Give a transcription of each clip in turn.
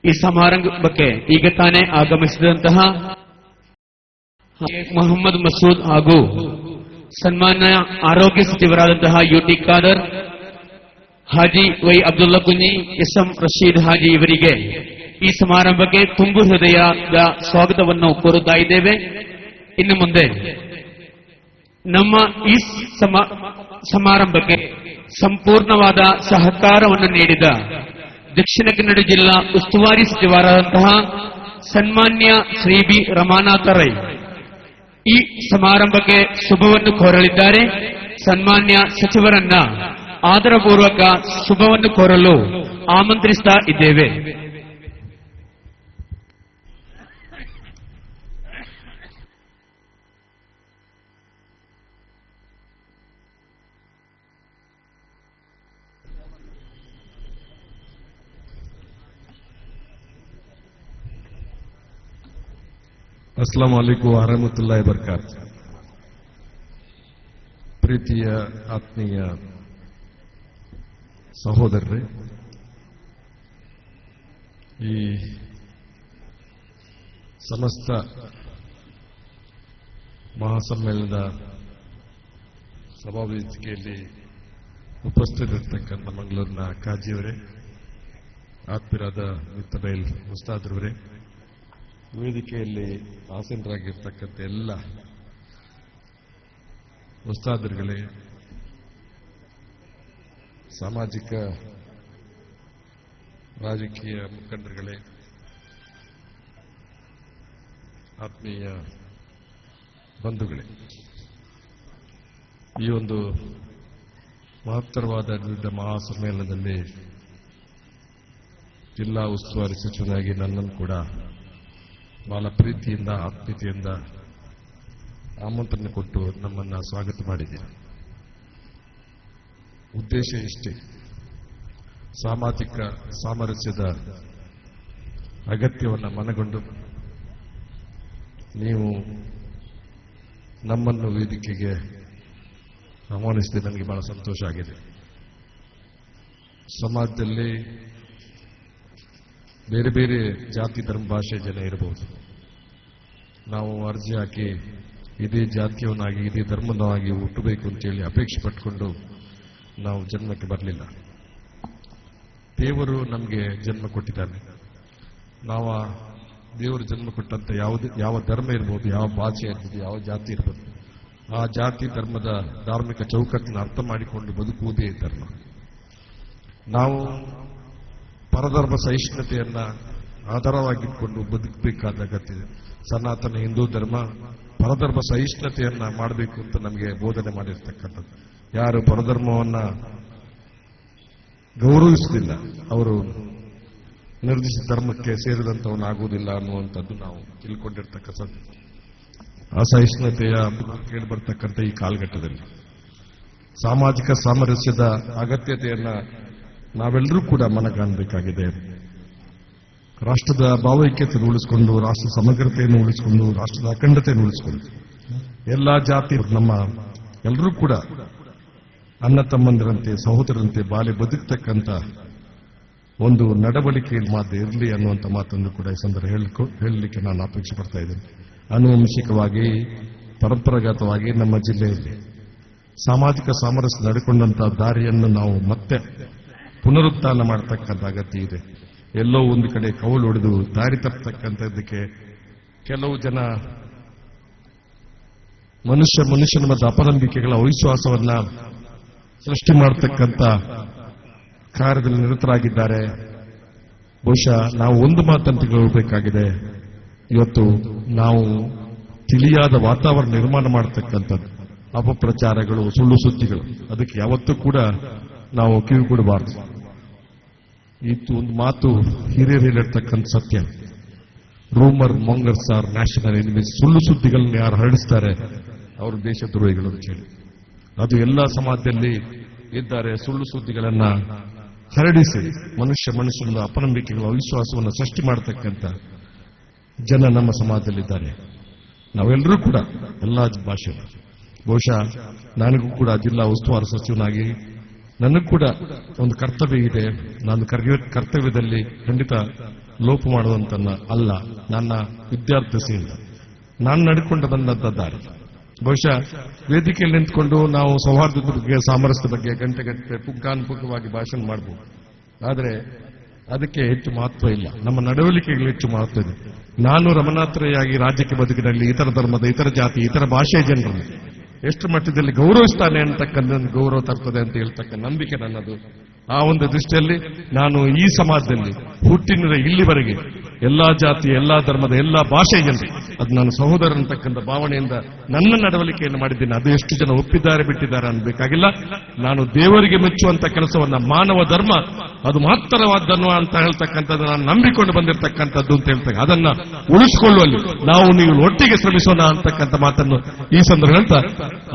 ಈ ಸಮಾರಂಭಕ್ಕೆ ಈಗ ತಾನೇ ಆಗಮಿಸಿದಂತಹ ಮೊಹಮ್ಮದ್ ಮಸೂದ್ ಹಾಗೂ ಸನ್ಮಾನ್ಯ ಆರೋಗ್ಯ ಸಚಿವರಾದಂತಹ UT Khader, Haji Y Abdulla Kunhi, SM Rasheed Haji ಇವರಿಗೆ ಈ ಸಮಾರಂಭಕ್ಕೆ ತುಂಬು ಹೃದಯದ ಸ್ವಾಗತವನ್ನು ಕೋರುತ್ತಾ ಇದ್ದೇವೆ. ಇನ್ನು ಮುಂದೆ ನಮ್ಮ ಈ ಸಮಾರಂಭಕ್ಕೆ ಸಂಪೂರ್ಣವಾದ ಸಹಕಾರವನ್ನು ನೀಡಿದ ದಕ್ಷಿಣ ಕನ್ನಡ ಜಿಲ್ಲಾ ಉಸ್ತುವಾರಿ ಸಚಿವರಾದಂತಹ ಸನ್ಮಾನ್ಯ ಶ್ರೀ ಬಿ ರಮಾನಾಥ ರೈ ಈ ಸಮಾರಂಭಕ್ಕೆ ಶುಭವನ್ನು ಕೋರಲಿದ್ದಾರೆ. ಸನ್ಮಾನ್ಯ ಸಚಿವರನ್ನ ಆದರಪೂರ್ವಕ ಶುಭವನ್ನು ಕೋರಲು ಆಮಂತ್ರಿಸ್ತಾ ಇದ್ದೇವೆ. ಅಸ್ಸಲಾಮು ಅಲೈಕುಂ ವರಹಮತುಲ್ಲಾಹಿ ವಬರಕಾತ್. ಪ್ರೀತಿಯ ಆತ್ಮೀಯ ಸಹೋದರರೇ, ಈ ಸಮಸ್ತ ಮಹಾಸಮ್ಮೇಳನದ ಸಭಾವೇದಿಕೆಯಲ್ಲಿ ಉಪಸ್ಥಿತರಿರ್ತಕ್ಕಂಥ ಮಂಗಳೂರಿನ ಕಾಜಿಯವರೇ, ಆತ್ಮೀಯರಾದ ಮಿತ್ತಬೈಲ್ ಉಸ್ತಾದ್ರವರೇ, ವೇದಿಕೆಯಲ್ಲಿ ಆಸೀನರಾಗಿರ್ತಕ್ಕಂಥ ಎಲ್ಲ ಉಸ್ತಾದರುಗಳೇ, ಸಾಮಾಜಿಕ ರಾಜಕೀಯ ಮುಖಂಡರುಗಳೇ, ಆತ್ಮೀಯ ಬಂಧುಗಳೇ, ಈ ಒಂದು ಮಹತ್ತರವಾದ ಮಹಾಸಮ್ಮೇಳನದಲ್ಲಿ ಜಿಲ್ಲಾ ಉಸ್ತುವಾರಿ ಸಚಿವನಾಗಿ ನನ್ನನ್ನು ಕೂಡ ಬಹಳ ಪ್ರೀತಿಯಿಂದ ಆತ್ಮೀಯತೆಯಿಂದ ಆಮಂತ್ರಣ ಕೊಟ್ಟು ನಮ್ಮನ್ನು ಸ್ವಾಗತ ಮಾಡಿದ್ದೀರಿ. ಉದ್ದೇಶ ಇಷ್ಟೇ, ಸಾಮಾಜಿಕ ಸಾಮರಸ್ಯದ ಅಗತ್ಯವನ್ನು ಮನಗೊಂಡು ನೀವು ನಮ್ಮನ್ನು ವೇದಿಕೆಗೆ ಆಹ್ವಾನಿಸಿದೆ. ನನಗೆ ಬಹಳ ಸಂತೋಷ ಆಗಿದೆ. ಸಮಾಜದಲ್ಲಿ ಬೇರೆ ಬೇರೆ ಜಾತಿ ಧರ್ಮ ಭಾಷೆ ಜನ ಇರಬಹುದು. ನಾವು ಅರ್ಜಿ ಹಾಕಿ ಇದೇ ಜಾತಿಯವನಾಗಿ ಇದೇ ಧರ್ಮದವಾಗಿ ಹುಟ್ಟಬೇಕು ಅಂತೇಳಿ ಅಪೇಕ್ಷೆ ಪಟ್ಟುಕೊಂಡು ನಾವು ಜನ್ಮಕ್ಕೆ ಬರಲಿಲ್ಲ. ದೇವರು ನಮಗೆ ಜನ್ಮ ಕೊಟ್ಟಿದ್ದಾನೆ. ನಾವು ದೇವರು ಜನ್ಮ ಕೊಟ್ಟಂತ ಯಾವ ಧರ್ಮ ಇರ್ಬೋದು, ಯಾವ ಭಾಷೆ ಇರ್ಬೋದು, ಯಾವ ಜಾತಿ ಇರ್ಬೋದು, ಆ ಜಾತಿ ಧರ್ಮದ ಧಾರ್ಮಿಕ ಚೌಕಟ್ಟನ್ನು ಅರ್ಥ ಮಾಡಿಕೊಂಡು ಬದುಕುವುದೇ ಧರ್ಮ. ನಾವು ಪರಧರ್ಮ ಸಹಿಷ್ಣುತೆಯನ್ನ ಆಧಾರವಾಗಿಟ್ಕೊಂಡು ಬದುಕಬೇಕಾದ ಅಗತ್ಯ ಇದೆ. ಸನಾತನ ಹಿಂದೂ ಧರ್ಮ ಪರಧರ್ಮ ಸಹಿಷ್ಣುತೆಯನ್ನ ಮಾಡಬೇಕು ಅಂತ ನಮಗೆ ಬೋಧನೆ ಮಾಡಿರ್ತಕ್ಕಂಥದ್ದು. ಯಾರು ಪರಧರ್ಮವನ್ನ ಗೌರವಿಸುವುದಿಲ್ಲ ಅವರು ನಿರ್ದಿಷ್ಟ ಧರ್ಮಕ್ಕೆ ಸೇರಿದಂತವನಾಗುವುದಿಲ್ಲ ಅನ್ನುವಂಥದ್ದು ನಾವು ತಿಳ್ಕೊಂಡಿರ್ತಕ್ಕಂಥದ್ದು. ಅಸಹಿಷ್ಣುತೆಯ ಕೇಳಿ ಬರ್ತಕ್ಕಂಥ ಈ ಕಾಲಘಟ್ಟದಲ್ಲಿ ಸಾಮಾಜಿಕ ಸಾಮರಸ್ಯದ ಅಗತ್ಯತೆಯನ್ನ ನಾವೆಲ್ಲರೂ ಕೂಡ ಮನಗಾಣಬೇಕಾಗಿದೆ. ರಾಷ್ಟ್ರದ ಭಾವೈಕ್ಯತೆಯನ್ನು ಉಳಿಸಿಕೊಂಡು, ರಾಷ್ಟ್ರ ಸಮಗ್ರತೆಯನ್ನು ಉಳಿಸಿಕೊಂಡು, ರಾಷ್ಟ್ರದ ಅಖಂಡತೆಯನ್ನು ಉಳಿಸಿಕೊಂಡು ಎಲ್ಲಾ ಜಾತಿ ನಮ್ಮ ಎಲ್ಲರೂ ಕೂಡ ಅಣ್ಣ ತಮ್ಮಂದಿರಂತೆ ಸಹೋದರರಂತೆ ಬಾಳಿ ಬದುಕತಕ್ಕಂಥ ಒಂದು ನಡವಳಿಕೆ ಮಾತು ಇರಲಿ ಅನ್ನುವಂಥ ಮಾತನ್ನು ಕೂಡ ಈ ಸಂದರ್ಭ ಹೇಳಲಿಕ್ಕೆ ನಾನು ಅಪೇಕ್ಷೆ ಪಡ್ತಾ ಇದ್ದೇನೆ. ಆನುವಂಶಿಕವಾಗಿ ಪರಂಪರಾಗತವಾಗಿ ನಮ್ಮ ಜಿಲ್ಲೆಯಲ್ಲಿ ಸಾಮಾಜಿಕ ಸಾಮರಸ್ಯ ನಡೆಕೊಂಡಂತಹ ದಾರಿಯನ್ನು ನಾವು ಮತ್ತೆ ಪುನರುತ್ಥಾನ ಮಾಡತಕ್ಕಂಥ ಅಗತ್ಯ ಇದೆ. ಎಲ್ಲೋ ಒಂದು ಕಡೆ ಕವಲು ಹೊಡೆದು ದಾರಿ ತಪ್ಪತಕ್ಕಂಥದ್ದಕ್ಕೆ ಕೆಲವು ಜನ ಮನುಷ್ಯನ ಮತ್ತು ಅಪನಂಬಿಕೆಗಳ ಅವಿಶ್ವಾಸವನ್ನ ಸೃಷ್ಟಿ ಮಾಡತಕ್ಕಂಥ ಕಾರ್ಯದಲ್ಲಿ ನಿರತರಾಗಿದ್ದಾರೆ. ಬಹುಶಃ ನಾವು ಒಂದು ಮಾತನ್ನು ತಿಳ್ಕೊಳ್ಬೇಕಾಗಿದೆ. ಇವತ್ತು ನಾವು ತಿಳಿಯಾದ ವಾತಾವರಣ ನಿರ್ಮಾಣ ಮಾಡತಕ್ಕಂಥದ್ದು ಅಪಪ್ರಚಾರಗಳು, ಸುಳ್ಳು ಸುದ್ದಿಗಳು, ಅದಕ್ಕೆ ಯಾವತ್ತೂ ಕೂಡ ನಾವು ಕಿವಿ ಕೊಡಬಾರದು. ಇದು ಒಂದು ಮಾತು ಹಿರಿಯರು ಹೇಳಿರ್ತಕ್ಕಂಥ ಸತ್ಯ. Rumour mongers are national enemies. ಸುಳ್ಳು ಸುದ್ದಿಗಳನ್ನು ಯಾರು ಹರಡಿಸ್ತಾರೆ ಅವರು ದೇಶದ್ರೋಹಿಗಳು ಅಂತ ಹೇಳಿ. ಅದು ಎಲ್ಲ ಸಮಾಜದಲ್ಲಿ ಇದ್ದಾರೆ. ಸುಳ್ಳು ಸುದ್ದಿಗಳನ್ನ ಹರಡಿಸಿ ಮನುಷ್ಯನ ಅಪನಂಬಿಕೆಗಳ ಅವಿಶ್ವಾಸವನ್ನು ಸೃಷ್ಟಿ ಮಾಡತಕ್ಕಂಥ ಜನ ನಮ್ಮ ಸಮಾಜದಲ್ಲಿದ್ದಾರೆ. ನಾವೆಲ್ಲರೂ ಕೂಡ ಎಲ್ಲ ಭಾಷೆ, ಬಹುಶಃ ನನಗೂ ಕೂಡ ಜಿಲ್ಲಾ ಉಸ್ತುವಾರಿ ಸಚಿವನಾಗಿ ನನಗೂ ಕೂಡ ಒಂದು ಕರ್ತವ್ಯ ಇದೆ. ನಾನು ಕರ್ತವ್ಯದಲ್ಲಿ ಖಂಡಿತ ಲೋಪ ಮಾಡುವಂತನ್ನ ಅಲ್ಲ. ನನ್ನ ವಿದ್ಯಾರ್ಥಿಸಿಯಿಂದ ನಾನು ನಡ್ಕೊಂಡು ಬಂದಂತ ದಾರಿ. ಬಹುಶಃ ವೇದಿಕೆಯಲ್ಲಿ ನಿಂತ್ಕೊಂಡು ನಾವು ಸೌಹಾರ್ದದ ಬಗ್ಗೆ, ಸಾಮರಸ್ಯದ ಬಗ್ಗೆ ಗಂಟೆಗಟ್ಟಲೆ ಪುಗ್ಗಾನುಪುಗ್ಗವಾಗಿ ಭಾಷಣ ಮಾಡಬಹುದು. ಆದರೆ ಅದಕ್ಕೆ ಹೆಚ್ಚು ಮಹತ್ವ ಇಲ್ಲ. ನಮ್ಮ ನಡವಳಿಕೆಗೆ ಹೆಚ್ಚು ಮಹತ್ವ ಇದೆ. ನಾನು ರಮನಾತ್ರಯಾಗಿ ರಾಜ್ಯಕ್ಕೆ ಬದುಕಿನಲ್ಲಿ ಇತರ ಧರ್ಮದ, ಇತರ ಜಾತಿ, ಇತರ ಭಾಷೆಯ ಜನರನ್ನು ಎಷ್ಟು ಮಟ್ಟದಲ್ಲಿ ಗೌರವಿಸ್ತಾನೆ ಅಂತಕ್ಕಂಥ ಗೌರವ ತರ್ತದೆ ಅಂತ ಹೇಳ್ತಕ್ಕ ನಂಬಿಕೆ ನನ್ನದು. ಆ ಒಂದು ದೃಷ್ಟಿಯಲ್ಲಿ ನಾನು ಈ ಸಮಾಜದಲ್ಲಿ ಹುಟ್ಟಿನಿಂದ ಇಲ್ಲಿವರೆಗೆ ಎಲ್ಲಾ ಜಾತಿ, ಎಲ್ಲಾ ಧರ್ಮದ, ಎಲ್ಲಾ ಭಾಷೆಯ ಜನರು ಅದು ನಾನು ಸಹೋದರ ಅಂತಕ್ಕಂಥ ಭಾವನೆಯಿಂದ ನನ್ನ ನಡವಳಿಕೆಯನ್ನು ಮಾಡಿದ್ದೇನೆ. ಅದು ಎಷ್ಟು ಜನ ಒಪ್ಪಿದ್ದಾರೆ ಬಿಟ್ಟಿದ್ದಾರೆ ಅನ್ಬೇಕಾಗಿಲ್ಲ. ನಾನು ದೇವರಿಗೆ ಮೆಚ್ಚುವಂತ ಕೆಲಸವನ್ನ, ಮಾನವ ಧರ್ಮ ಅದು ಮಹತ್ತರವಾದನ್ನು ಅಂತ ಹೇಳ್ತಕ್ಕಂಥದ್ದು ನಾನು ನಂಬಿಕೊಂಡು ಬಂದಿರತಕ್ಕಂಥದ್ದು ಅಂತ ಹೇಳ್ತಾರೆ. ಅದನ್ನ ಉಳಿಸಿಕೊಳ್ಳುವಲ್ಲಿ ನಾವು ನೀವು ಒಟ್ಟಿಗೆ ಶ್ರಮಿಸೋಣ ಅಂತಕ್ಕಂಥ ಮಾತನ್ನು ಈ ಸಂದರ್ಭ ಹೇಳ್ತಾ,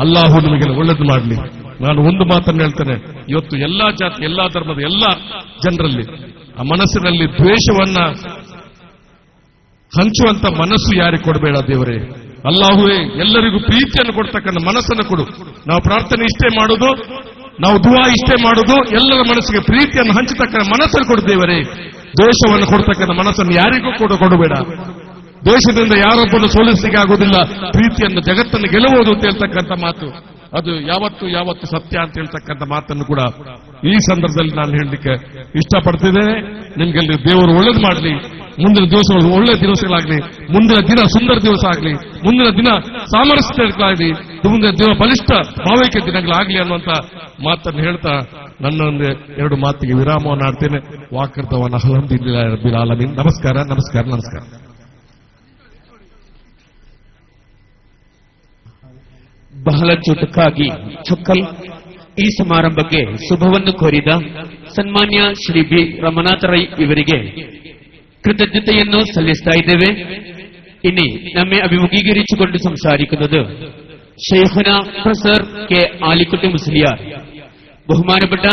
ಅಲ್ಲಾಹು ನಿಮಗೆಲ್ಲ ಒಳ್ಳೇದು ಮಾಡಲಿ. ನಾನು ಒಂದು ಮಾತನ್ನು ಹೇಳ್ತೇನೆ, ಇವತ್ತು ಎಲ್ಲಾ ಜಾತಿ, ಎಲ್ಲಾ ಧರ್ಮದ, ಎಲ್ಲಾ ಜನರಲ್ಲಿ ಆ ಮನಸ್ಸಿನಲ್ಲಿ ದ್ವೇಷವನ್ನ ಹಂಚುವಂತ ಮನಸ್ಸು ಯಾರಿಗೆ ಕೊಡಬೇಡ ದೇವರೇ. ಅಲ್ಲಾಹುವೇ ಎಲ್ಲರಿಗೂ ಪ್ರೀತಿಯನ್ನು ಕೊಡ್ತಕ್ಕಂಥ ಮನಸ್ಸನ್ನು ಕೊಡು. ನಾವು ಪ್ರಾರ್ಥನೆ ಇಷ್ಟೇ ಮಾಡುದು, ನಾವು ದುವಾ ಇಷ್ಟೇ ಮಾಡುದು, ಎಲ್ಲರ ಮನಸ್ಸಿಗೆ ಪ್ರೀತಿಯನ್ನು ಹಂಚತಕ್ಕ ಮನಸ್ಸನ್ನು ಕೊಡು ದೇವರೇ. ದ್ವೇಷವನ್ನು ಕೊಡ್ತಕ್ಕಂಥ ಮನಸ್ಸನ್ನು ಯಾರಿಗೂ ಕೊಡಬೇಡ. ದ್ವೇಷದಿಂದ ಯಾರೊಬ್ಬನು ಸೋಲಿಸಲಿಕ್ಕೆ ಆಗುವುದಿಲ್ಲ. ಪ್ರೀತಿಯನ್ನು, ಜಗತ್ತನ್ನು ಗೆಲ್ಲುವುದು ಅಂತ ಹೇಳ್ತಕ್ಕಂಥ ಮಾತು ಅದು ಯಾವತ್ತು ಸತ್ಯ ಅಂತ ಹೇಳ್ತಕ್ಕಂಥ ಮಾತನ್ನು ಕೂಡ ಈ ಸಂದರ್ಭದಲ್ಲಿ ನಾನು ಹೇಳಲಿಕ್ಕೆ ಇಷ್ಟಪಡ್ತಿದ್ದೇನೆ. ನಿಮ್ಗೆಲ್ಲಿ ದೇವರು ಒಳ್ಳೇದು ಮಾಡಲಿ. ಮುಂದಿನ ದಿವಸಗಳು ಒಳ್ಳೆಯ ದಿವಸಗಳಾಗಲಿ, ಮುಂದಿನ ದಿನ ಸುಂದರ ದಿವಸ ಆಗಲಿ, ಮುಂದಿನ ದಿನ ಸಾಮರಸ್ಯಗಳಾಗಲಿ, ಮುಂದಿನ ದಿನ ಬಲಿಷ್ಠ ಭಾವೈಕ್ಯ ದಿನಗಳಾಗಲಿ ಅನ್ನುವಂತ ಮಾತನ್ನು ಹೇಳ್ತಾ ನನ್ನೊಂದು ಎರಡು ಮಾತಿಗೆ ವಿರಾಮವನ್ನು ಆಡ್ತೇನೆ. ವಾಕರ್ತವನ ಅಲ್ಹಮ್ದುಲಿಲ್ಲಾಹಿ ರಬ್ಬಿಲ್ ಆಲಮೀನ್. ನಮಸ್ಕಾರ, ನಮಸ್ಕಾರ, ನಮಸ್ಕಾರ. ಬಹಳ ಚುಟುಕಾಗಿ ಚೊಕ್ಕಲ್ ಈ ಸಮಾರಂಭಕ್ಕೆ ಶುಭವನ್ನು ಕೋರಿದ ಸನ್ಮಾನ್ಯ ಶ್ರೀ ಬಿ ರಮನಾಥ ರೈ ಇವರಿಗೆ കൃതജ്ഞതയെന്ന് സല്ലിസ്താ ഇದ್ದೇವೆ. ഇനി നമ്മെ അഭിമുഖീകരിച്ചുകൊണ്ട് സംസാരിക്കുന്നത് ഷെയ്ഖുന പ്രൊഫസർ കെ ആലിക്കുട്ടി മുസ്ലിയാർ. ബഹുമാനപ്പെട്ട